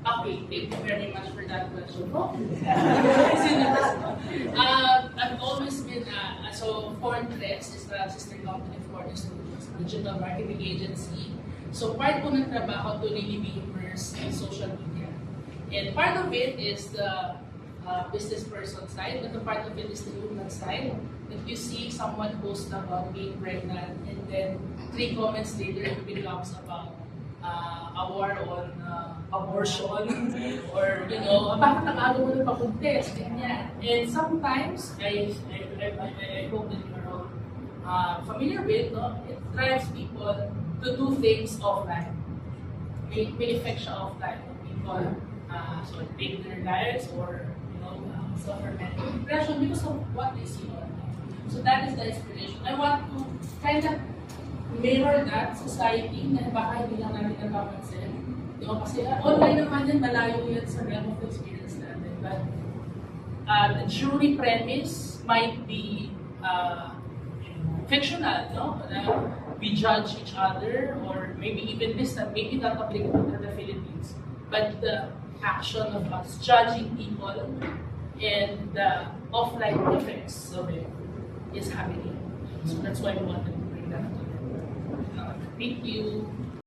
Okay, thank you very much for that question. I've always been, so Foreign Threads is the sister company of Foreign Solutions, digital marketing agency. So part po ng trabaho to really be immersed in social media. And part of it is the business person side, but the part of it is the human side. That you see someone post about being pregnant, and then 3 comments later it becomes about a war on abortion, or bakit ang agaw mo na pa-contest, ganyan. And sometimes, I hope that you're all familiar with, no? It drives people to do things offline. May effect siya offline. People take their lives or suffer mental depression because of what they see online. So that is the inspiration. I want to kind of mirror that society na baka hindi lang natin napapansin. Kasi online naman yan, malayo yan sa realm of experience natin. But the jury premise might be fictional, no? We judge each other, or maybe even this, maybe not applicable to the Philippines. But the action of us judging people and the offline effects of it is happening. So that's why we wanted to bring that to you. Thank you.